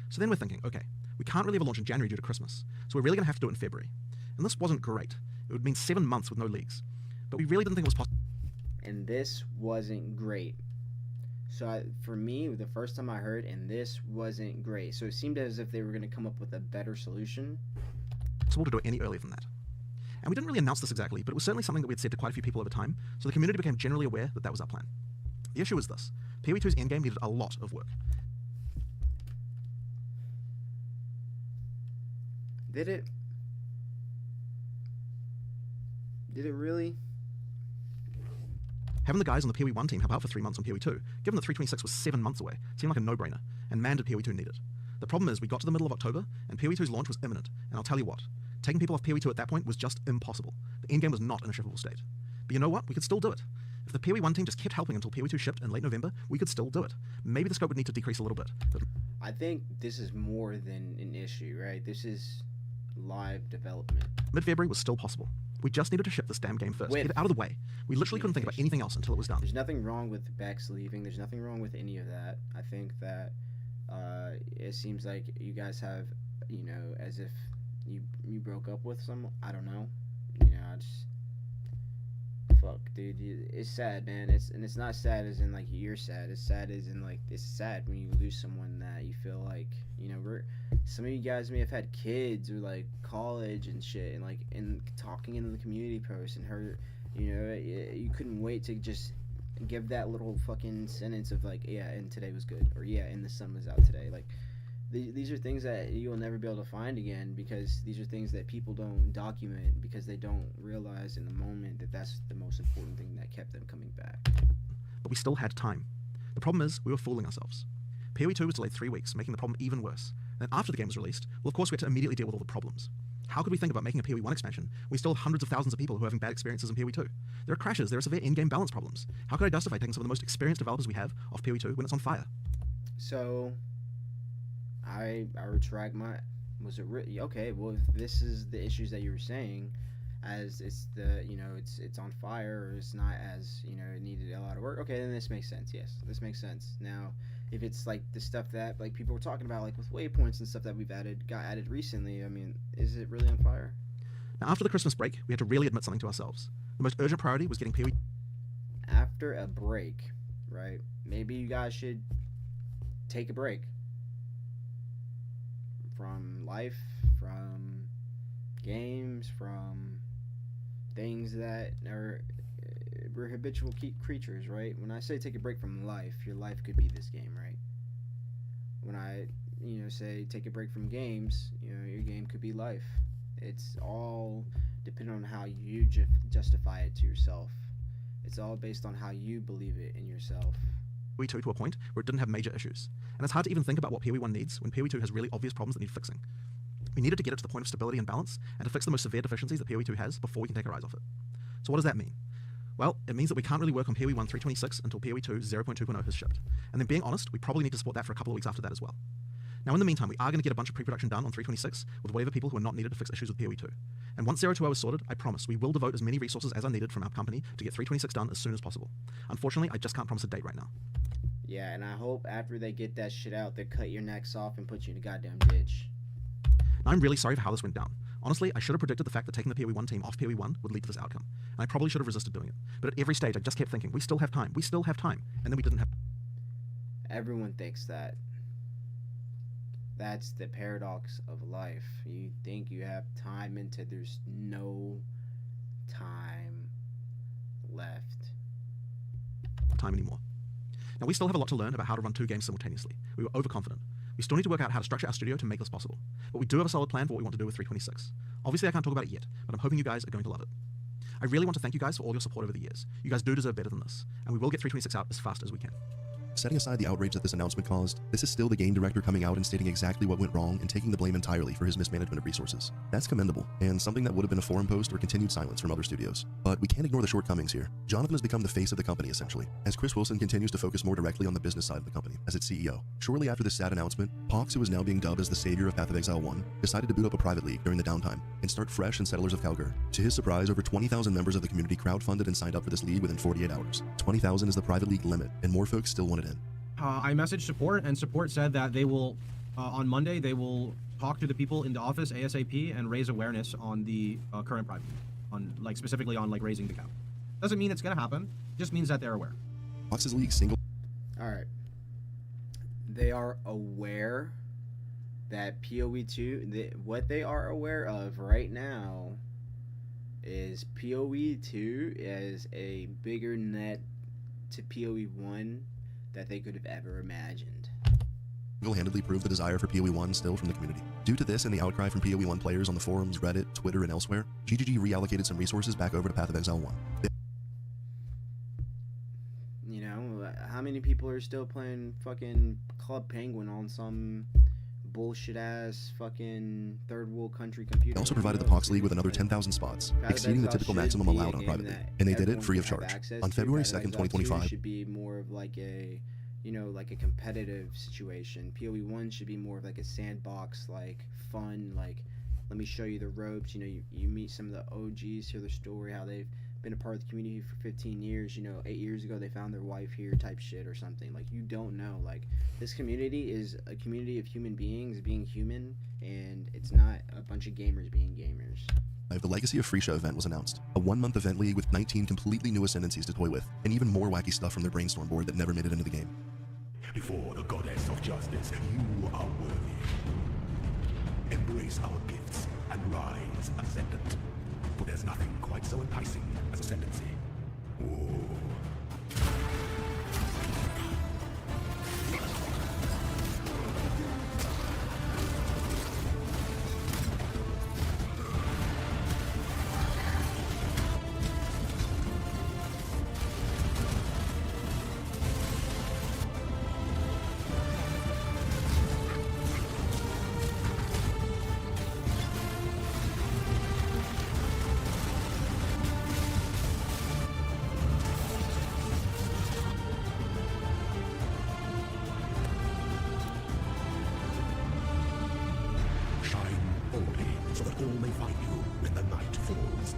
Speaker 8: So then we're thinking, okay, we can't really have a launch in January due to Christmas, so we're really going to have to do it in February. And this wasn't great. It would mean 7 months with no leagues. but we really didn't think it was possible.
Speaker 1: And this wasn't great. So for me, the first time I heard, and this wasn't great. So it seemed as if they were going to come up with a better solution.
Speaker 8: To do it any earlier than that. And we didn't really announce this exactly, but it was certainly something that we had said to quite a few people over time, so the community became generally aware that that was our plan. The issue is this. PoE2's endgame needed a lot of work.
Speaker 1: Did it? Did it really?
Speaker 8: Having the guys on the PoE1 team help out for 3 months on PoE2, given that 326 was 7 months away, seemed like a no-brainer, and man did PoE2 need it. The problem is we got to the middle of October, and PoE2's launch was imminent, and I'll tell you what, taking people off PoE2 at that point was just impossible. The endgame was not in a shippable state. But you know what? We could still do it. If the PoE1 team just kept helping until PoE2 shipped in late November, we could still do it. Maybe the scope would need to decrease a little bit. But
Speaker 1: I think this is more than an issue, right? This is live development.
Speaker 8: mid-February was still possible. We just needed to ship this damn game first. Get it out of the way. We literally couldn't think about anything else until it was done.
Speaker 1: There's nothing wrong with Bex leaving. There's nothing wrong with any of that. I think that it seems like you guys have, as if you broke up with someone. I don't know. I just fuck, dude. It's sad, man. It's not sad as in like you're sad. It's sad as in like it's sad when you lose someone that you feel like some of you guys may have had kids or like college and shit, and like in talking in the community post and her, you couldn't wait to just give that little fucking sentence of like, yeah, and today was good, or yeah, and the sun was out today. Like these are things that you'll never be able to find again, because these are things that people don't document because they don't realize in the moment that that's the most important thing that kept them coming back.
Speaker 8: But we still had time. The problem is we were fooling ourselves. PoE2 was delayed 3 weeks, making the problem even worse. And after the game was released, well, of course, we had to immediately deal with all the problems. How could we think about making a PoE1 expansion? We still have hundreds of thousands of people who are having bad experiences in PoE2. There are crashes, there are severe in-game balance problems. How could I justify taking some of the most experienced developers we have off PoE2 when it's on fire?
Speaker 1: So, I retract my... Was it really... Okay, well, if this is the issues that you were saying, as it's the, it's on fire, or it's not as, it needed a lot of work, okay, then this makes sense, yes. This makes sense. Now, if it's like the stuff that like people were talking about, like with waypoints and stuff that got added recently, I mean, is it really on fire?
Speaker 8: Now, after the Christmas break, we had to really admit something to ourselves. The most urgent priority was getting PoE...
Speaker 1: After a break, right? Maybe you guys should take a break from life, from games, from things that are... We're habitual creatures, right? When I say take a break from life, your life could be this game, right? When I, say take a break from games, your game could be life. It's all dependent on how you justify it to yourself. It's all based on how you believe it in yourself.
Speaker 8: PoE2 to a point where it didn't have major issues. And it's hard to even think about what PoE1 needs when PoE2 has really obvious problems that need fixing. We needed to get it to the point of stability and balance, and to fix the most severe deficiencies that PoE2 has before we can take our eyes off it. So what does that mean? Well, it means that we can't really work on PoE1 326 until PoE2 0.2.0 has shipped. And then being honest, we probably need to support that for a couple of weeks after that as well. Now in the meantime, we are going to get a bunch of pre-production done on 326 with waiver people who are not needed to fix issues with PoE2. And once 0.2.0 is sorted, I promise we will devote as many resources as are needed from our company to get 326 done as soon as possible. Unfortunately, I just can't promise a date right now.
Speaker 1: Yeah, and I hope after they get that shit out, they cut your necks off and put you in a goddamn ditch.
Speaker 8: Now, I'm really sorry for how this went down. Honestly, I should have predicted the fact that taking the PoE1 team off PoE1 would lead to this outcome, and I probably should have resisted doing it. But at every stage, I just kept thinking, we still have time, and then we didn't have...
Speaker 1: Everyone thinks that. That's the paradox of life. You think you have time until there's no time left.
Speaker 8: Time anymore. Now, we still have a lot to learn about how to run 2 games simultaneously. We were overconfident. We still need to work out how to structure our studio to make this possible. But we do have a solid plan for what we want to do with 326. Obviously, I can't talk about it yet, but I'm hoping you guys are going to love it. I really want to thank you guys for all your support over the years. You guys do deserve better than this, and we will get 326 out as fast as we can.
Speaker 4: Setting aside the outrage that this announcement caused, this is still the game director coming out and stating exactly what went wrong and taking the blame entirely for his mismanagement of resources. That's commendable, and something that would have been a forum post or continued silence from other studios. But we can't ignore the shortcomings here. Jonathan has become the face of the company, essentially, as Chris Wilson continues to focus more directly on the business side of the company, as its CEO. Shortly after this sad announcement, Pox, who is now being dubbed as the savior of Path of Exile 1, decided to boot up a private league during the downtime and start fresh in Settlers of Calgar. To his surprise, over 20,000 members of the community crowdfunded and signed up for this league within 48 hours. 20,000 is the private league limit, and more folks still wanted in.
Speaker 9: I messaged support, and support said that they will, on Monday, they will talk to the people in the office ASAP and raise awareness on the current private, specifically on raising the cap. Doesn't mean it's going to happen. Just means that they're aware.
Speaker 4: Boxes League single.
Speaker 1: All right. They are aware that PoE2, what they are aware of right now is PoE2 is a bigger net to PoE1 that they could have ever imagined.
Speaker 4: Single-handedly proved the desire for PoE1 still from the community. Due to this and the outcry from PoE1 players on the forums, Reddit, Twitter, and elsewhere, GGG reallocated some resources back over to Path of Exile 1.
Speaker 1: You know, how many people are still playing fucking Club Penguin on some bullshit-ass fucking third world country computer?
Speaker 4: They also provided the Pox League with another 10,000 spots, exceeding the typical maximum allowed on privately, and they did it free of charge. On February 2nd, 2025,
Speaker 1: should be more of like a, you know, like a competitive situation. PoE1 should be more of like a sandbox, like fun, like let me show you the ropes. You know, you meet some of the OGs, hear their story, how they've been a part of the community for 15 years. You know, 8 years ago they found their wife here, type shit or something. Like, you don't know. Like, this community is a community of human beings being human, and it's not a bunch of gamers being gamers.
Speaker 4: The Legacy of Freesia event was announced, a 1-month event league with 19 completely new ascendancies to toy with, and even more wacky stuff from their brainstorm board that never made it into the game.
Speaker 10: Before the goddess of justice, you are worthy. Embrace our gifts and rise ascendant. For there's nothing quite so enticing as ascendancy. Ooh. So that all may find you when the night falls.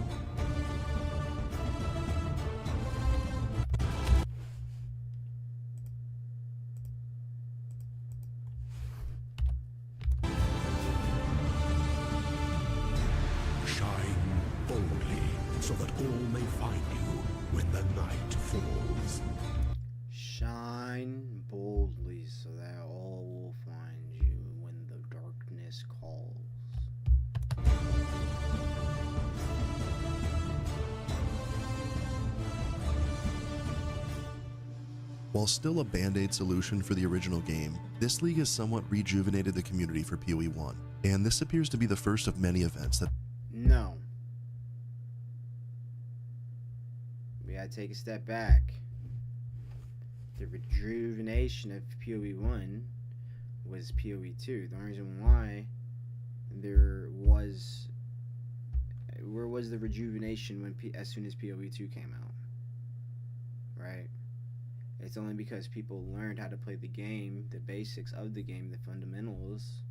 Speaker 10: Shine boldly, so that all may find you when the night falls.
Speaker 1: Shine boldly, so that all will find you when the darkness calls.
Speaker 4: While still a band-aid solution for the original game, this league has somewhat rejuvenated the community for PoE1, and this appears to be the first of many events that...
Speaker 1: No. We gotta take a step back. The rejuvenation of PoE1 was PoE2. The only reason why where was the rejuvenation when as soon as PoE2 came out? Right? It's only because people learned how to play the game, the basics of the game, the fundamentals.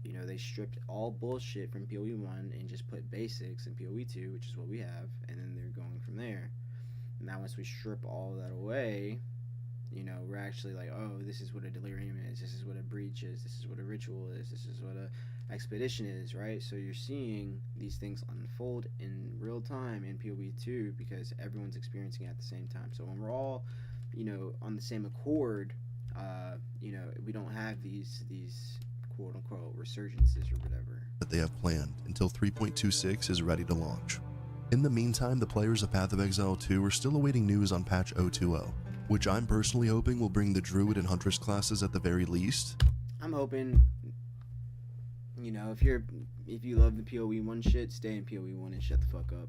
Speaker 1: You know, they stripped all bullshit from PoE1 and just put basics in PoE2, which is what we have, and then they're going from there. Now once we strip all that away, you know, we're actually like, oh, this is what a delirium is, this is what a breach is, this is what a ritual is, this is what a expedition is, right? So you're seeing these things unfold in real time in PoE2 because everyone's experiencing it at the same time. So when we're all, you know, on the same accord, you know, we don't have these quote unquote resurgences or whatever
Speaker 4: that they have planned until 3.26 is ready to launch. In the meantime, the players of Path of Exile 2 are still awaiting news on patch 020, which I'm personally hoping will bring the Druid and Huntress classes at the very least.
Speaker 1: I'm hoping, you know, if you love the PoE1 shit, stay in PoE1 and shut the fuck up.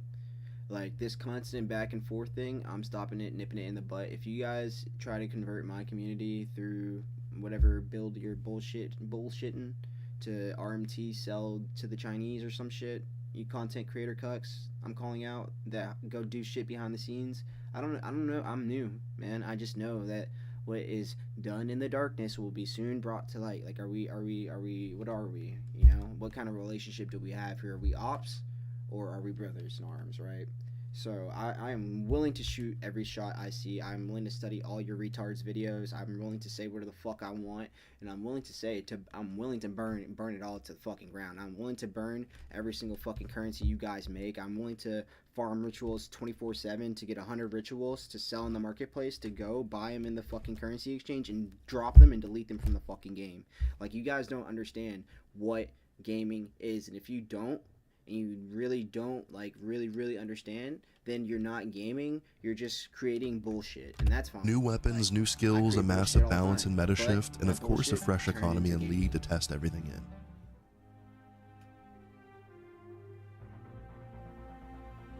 Speaker 1: Like, this constant back and forth thing, I'm stopping it, nipping it in the butt. If you guys try to convert my community through whatever build you're bullshitting to RMT, sell to the Chinese or some shit, you content creator cucks, I'm calling out that go do shit behind the scenes. I don't know. I'm new, man. I just know that what is done in the darkness will be soon brought to light. Like, are we, what are we? You know, what kind of relationship do we have here? Are we ops or are we brothers in arms, right? So I am willing to shoot every shot I see. I'm willing to study all your retards videos. I'm willing to say whatever the fuck I want, and I'm willing to burn it all to the fucking ground. I'm willing to burn every single fucking currency you guys make. I'm willing to farm rituals 24/7 to get 100 rituals to sell in the marketplace, to go buy them in the fucking currency exchange and drop them and delete them from the fucking game. Like, you guys don't understand what gaming is, and if you don't, and you really don't really understand, then you're not gaming, you're just creating bullshit, and that's fine.
Speaker 4: New weapons, new skills, a massive balance and meta shift, and of course a fresh economy and league to test everything in.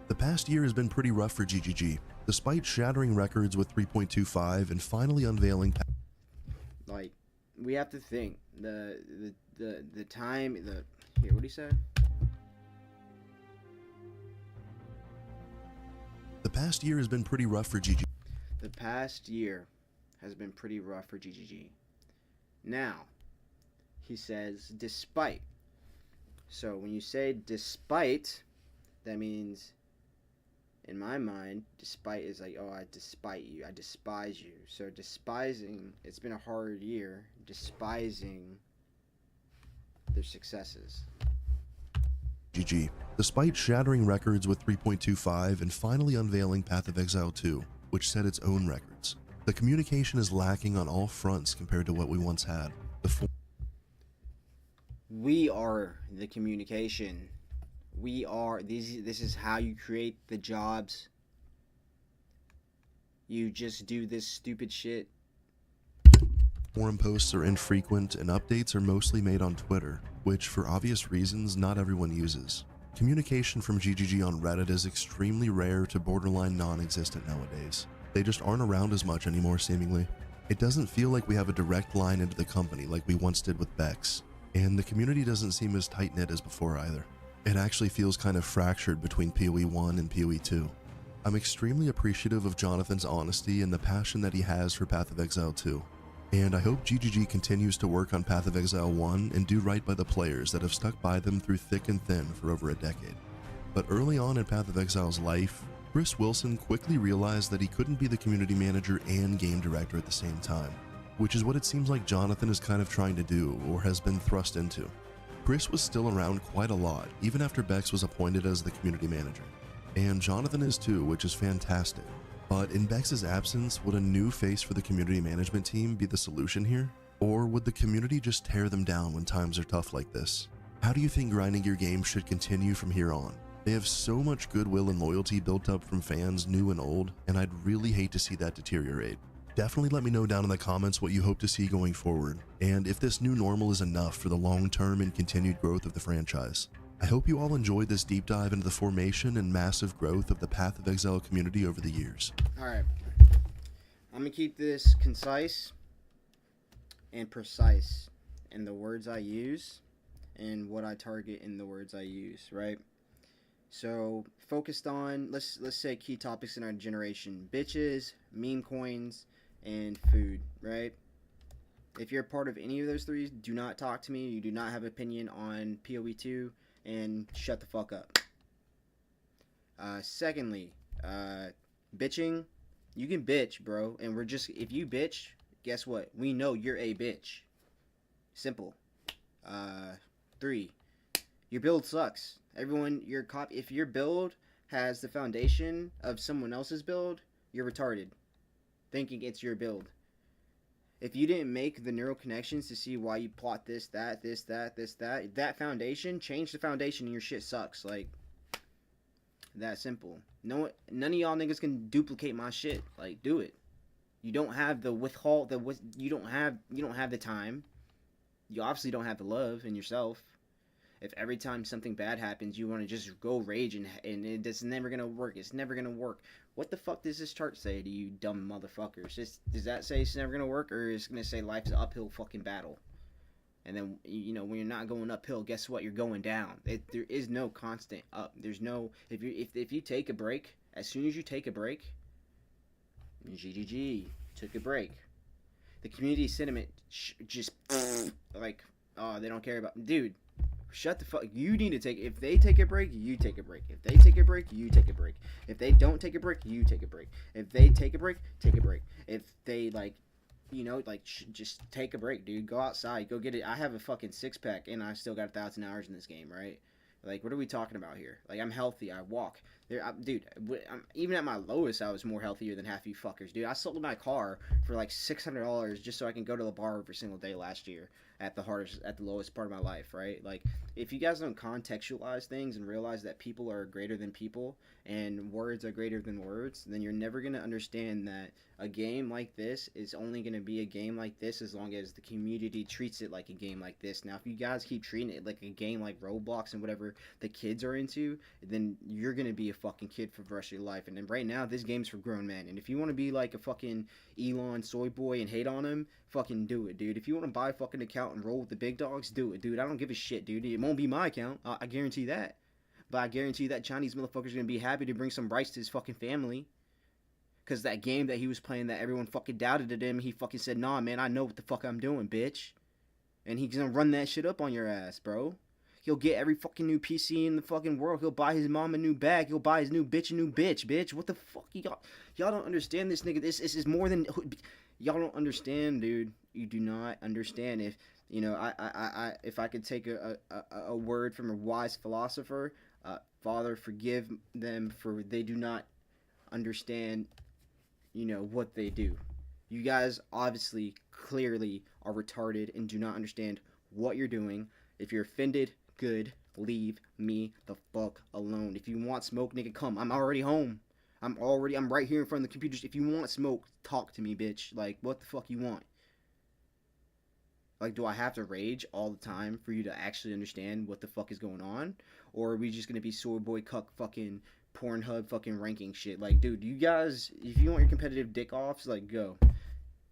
Speaker 4: The past year has been pretty rough for GGG, despite shattering records with 3.25 and finally unveiling.
Speaker 1: Like, we have to think the time here. What do you say?
Speaker 4: The past year has been pretty rough for GGG.
Speaker 1: The past year has been pretty rough for GGG. Now, he says despite. So when you say despite, that means, in my mind, despite is like, oh, I despite you, I despise you. So despising, it's been a hard year, despising their successes.
Speaker 4: GG, despite shattering records with 3.25 and finally unveiling Path of Exile 2, which set its own records. The communication is lacking on all fronts compared to what we once had.
Speaker 1: We are the communication. We are, this is how you create the jobs. You just do this stupid shit.
Speaker 4: Forum posts are infrequent and updates are mostly made on Twitter, which for obvious reasons not everyone uses. Communication from GGG on Reddit is extremely rare to borderline non-existent nowadays. They just aren't around as much anymore seemingly. It doesn't feel like we have a direct line into the company like we once did with Bex, and the community doesn't seem as tight-knit as before either. It actually feels kind of fractured between PoE 1 and PoE 2. I'm extremely appreciative of Jonathan's honesty and the passion that he has for Path of Exile 2. And I hope GGG continues to work on Path of Exile 1 and do right by the players that have stuck by them through thick and thin for over a decade. But early on in Path of Exile's life, Chris Wilson quickly realized that he couldn't be the community manager and game director at the same time, which is what it seems like Jonathan is kind of trying to do or has been thrust into. Chris was still around quite a lot, even after Bex was appointed as the community manager. And Jonathan is too, which is fantastic. But in Bex's absence, would a new face for the community management team be the solution here? Or would the community just tear them down when times are tough like this? How do you think grinding your game should continue from here on? They have so much goodwill and loyalty built up from fans new and old, and I'd really hate to see that deteriorate. Definitely let me know down in the comments what you hope to see going forward, and if this new normal is enough for the long-term and continued growth of the franchise. I hope you all enjoyed this deep dive into the formation and massive growth of the Path of Exile community over the years.
Speaker 1: Alright, I'm going to keep this concise and precise in the words I use and what I target in the words I use, right? So, focused on, let's say key topics in our generation: bitches, meme coins, and food, right? If you're a part of any of those three, do not talk to me. You do not have opinion on PoE 2, and shut the fuck up. Secondly, bitching, you can bitch, bro, and if you bitch, guess what? We know you're a bitch. Simple. 3, your build sucks. Everyone, if your build has the foundation of someone else's build, you're retarded, thinking it's your build. If you didn't make the neural connections to see why you plot this, that foundation, change the foundation and your shit sucks. Like, that simple. None of y'all niggas can duplicate my shit. Like, do it. You don't have the you don't have the time. You obviously don't have the love in yourself. If every time something bad happens, you want to just go rage and it's never going to work. It's never going to work. What the fuck does this chart say to you dumb motherfuckers? Does that say it's never going to work, or is it going to say life's an uphill fucking battle? And then, you know, when you're not going uphill, guess what? You're going down. There is no constant up. There's no, if you take a break, as soon as you take a break, GGG, took a break. The community sentiment just, like, oh, they don't care about, dude. Shut the fuck. You need to take. If they take a break, you take a break. If they take a break, you take a break. If they don't take a break, you take a break. If they take a break, take a break. If they like, just take a break, dude. Go outside, go get it. I have a fucking 6-pack, and I still got 1,000 hours in this game, right? Like, what are we talking about here? Like, I'm healthy. I walk. Dude, even at my lowest, I was more healthier than half you fuckers, dude. I sold my car for like $600 just so I can go to the bar every single day last year at the lowest part of my life, right? Like, if you guys don't contextualize things and realize that people are greater than people and words are greater than words, then you're never going to understand that a game like this is only going to be a game like this as long as the community treats it like a game like this. Now, if you guys keep treating it like a game like Roblox and whatever the kids are into, then you're going to be a fucking kid for the rest of your life. And then right now, this game's for grown men. And if you want to be like a fucking Elon soy boy and hate on him, fucking do it, dude. If you want to buy a fucking account and roll with the big dogs, do it, dude. I don't give a shit, dude. It won't be my account. I guarantee that. But I guarantee that Chinese motherfucker's going to be happy to bring some rights to his fucking family. Because that game that he was playing that everyone fucking doubted at him, he fucking said, nah, man, I know what the fuck I'm doing, bitch. And he's going to run that shit up on your ass, bro. He'll get every fucking new PC in the fucking world. He'll buy his mom a new bag. He'll buy his new bitch a new bitch. What the fuck? Y'all don't understand this nigga. This is more than... Y'all don't understand, dude. You do not understand. If, if I could take a word from a wise philosopher, Father, forgive them for they do not understand, what they do. You guys obviously, clearly are retarded and do not understand what you're doing. If you're offended, good. Leave me the fuck alone. If you want smoke, nigga, come. I'm already home. I'm right here in front of the computers. If you want smoke, talk to me, bitch. Like, what the fuck you want? Like, do I have to rage all the time for you to actually understand what the fuck is going on? Or are we just gonna be soy boy cuck fucking Pornhub fucking ranking shit? Like, dude, you guys, if you want your competitive dick offs, like, go.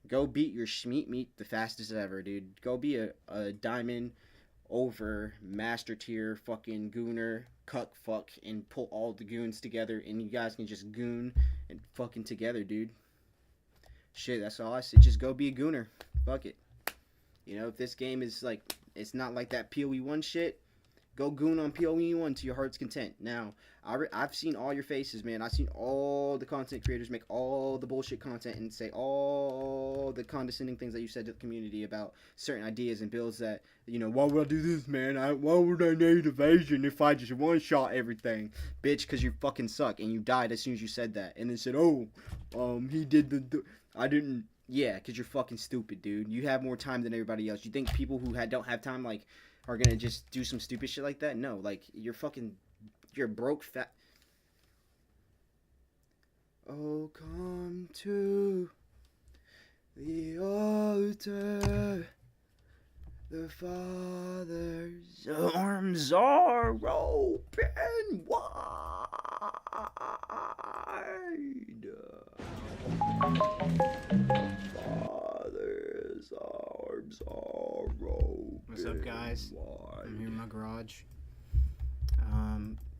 Speaker 1: Go beat your schmeat meat the fastest ever, dude. Go be a diamond over master tier fucking gooner cuck fuck and pull all the goons together and you guys can just goon and fucking together, dude. Shit, that's all I say. Just go be a gooner. Fuck it. If this game is like, it's not like that PoE 1 shit, go goon on PoE 1 to your heart's content. Now, I've seen all your faces, man. I've seen all the content creators make all the bullshit content and say all the condescending things that you said to the community about certain ideas and builds that, why would I do this, man? Why would I need evasion if I just one-shot everything? Bitch, because you fucking suck and you died as soon as you said that. And then said, he did I didn't... Yeah, because you're fucking stupid, dude. You have more time than everybody else. You think people who don't have time, like, are gonna just do some stupid shit like that? No, like, you're broke fat... Oh, come to the altar. The Father's arms are open wide. Father's arms are open.
Speaker 11: What's up, guys? I'm here in my garage.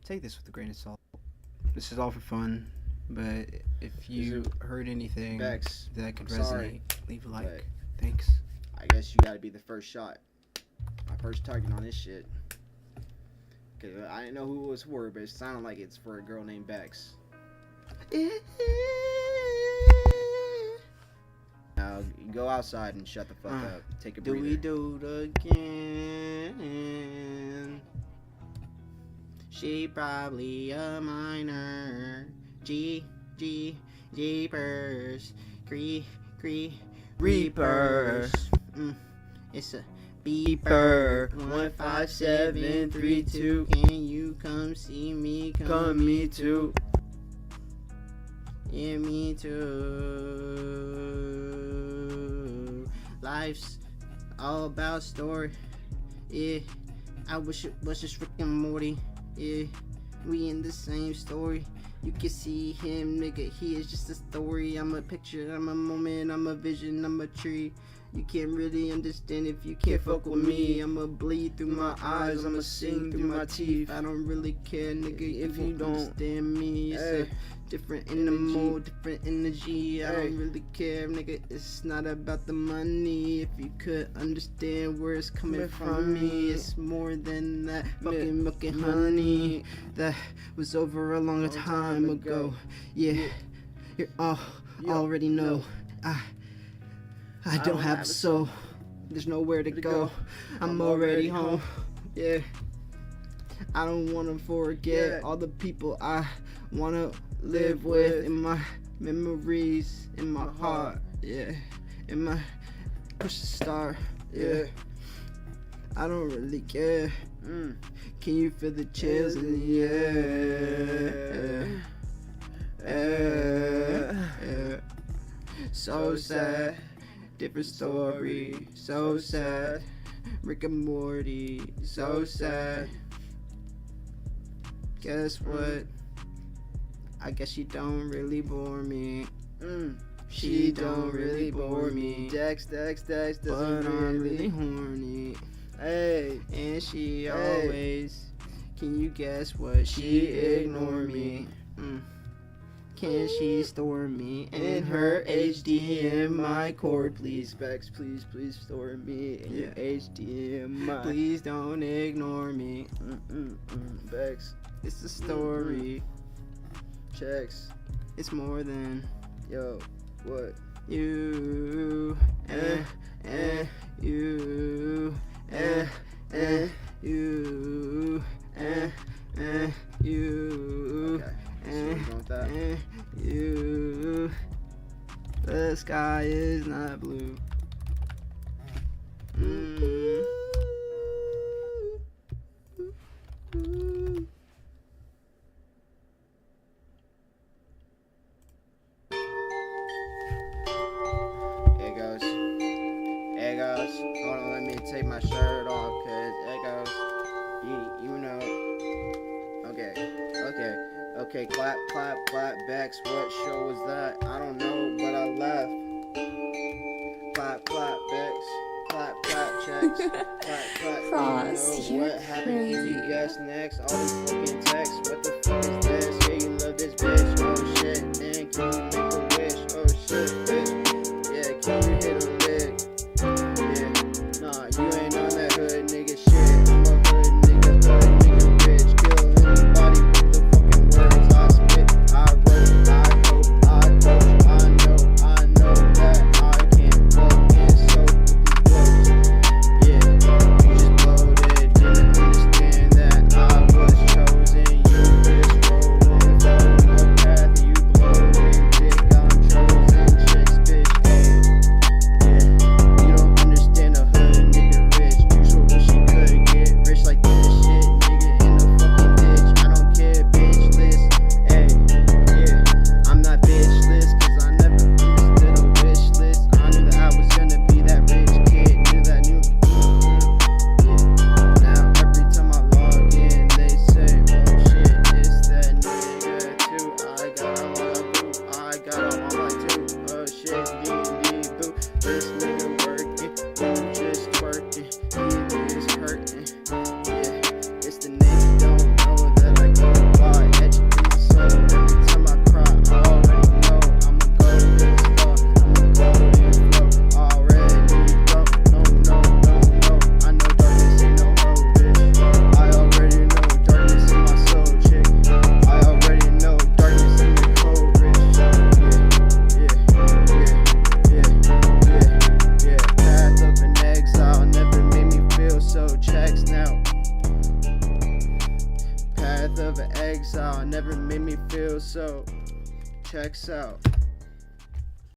Speaker 11: Take this with a grain of salt. This is all for fun, but if you heard anything that could resonate, leave a like.
Speaker 1: But
Speaker 11: thanks.
Speaker 1: I guess you gotta be the first shot. My first target on this shit. Cause I didn't know who it was for, but it sounded like it's for a girl named Bex. Now go outside and shut the fuck up. Take a breather.
Speaker 11: Do it again. She probably a minor. Jeepers. Reapers. It's a beeper. 15732. Can you come see me? Come me too. Yeah, me too. Life's all about story. Yeah, I wish it was just Rick and Morty. Yeah, we in the same story. You can see him, nigga, he is just a story. I'm a picture, I'm a moment, I'm a vision, I'm a tree. You can't really understand if you can't fuck with me. I'ma bleed through my eyes, I'ma sing through my teeth. I don't really care, nigga, if you don't understand me. It's a different animal, different energy. I don't really care, nigga, it's not about the money. If you could understand where it's coming from me, it's more than that fucking milk and honey. That was over a long time ago. Yeah, you already know. I don't have a soul. There's nowhere to go. I'm already home. Yeah. I don't wanna forget all the people I wanna live with in my memories, in my heart. Yeah. In my push the star. Yeah. I don't really care. Can you feel the chills in the air? So sad. Different story, so sad. Rick and Morty, so sad. Guess what? I guess she don't really bore me. She don't really bore me. Dex doesn't but I'm really horny. Hey, and she always. Can you guess what? She ignore me. Can she store me in her HDMI cord? Please, Bex, please store me in your HDMI. Please don't ignore me. Bex, it's a story. Checks, it's more than what? You, you, you. Okay. You, the sky is not blue. It goes. Hold on, let me take my shirt off, cause it goes. You know. Okay, clap, Bex, what show was that? I don't know, but I left. Clap, Bex, clap, checks, clap,
Speaker 12: Frost,
Speaker 11: you know
Speaker 12: you're
Speaker 11: what happened? Can
Speaker 12: crazy.
Speaker 11: you guess next? All these fucking texts, what the fuck is this? Yeah, you love this bitch, oh shit, man, can you make a wish? Oh shit, bitch, yeah, can you hit a lick? Yeah, nah, you ain't on that hood nigga shit, I'm a hood nigga rich, kill anybody with the fucking words I spit. I wrote, I hope, I coach, I know that I can't fucking soak with these blows. Yeah, you just bloated, didn't understand that I was chosen. You just rolling, following a path, you blowing dick, I'm chosen, chicks, bitch, ayy. Yeah, you don't understand a hood nigga rich. You so wish she could get rich like this shit, nigga, in the fucking ditch. I don't care, bitch, list, ayy. Yeah, I'm not bitchless, cause I never understood a wish list. I knew that I was gonna be that rich kid, knew that yeah. Now every time I log in, they say, oh shit, it's that nigga too. I got him on my boot, I got him on my too. Oh shit, boo. This nigga working, you just twerking, he is hurting. Yeah, it's the nigga don't know that I go by, etched in the soul. Every time I cry, I already know I'm a golden star, I'm a golden flow. Already go, no. I know darkness ain't no hoe, bitch. I already know darkness in my soul, chick. I already know darkness in the cold, bitch. Yeah. Path of an exile never made me feel so. Checks now. Path of an exile never made me feel so. Checks out.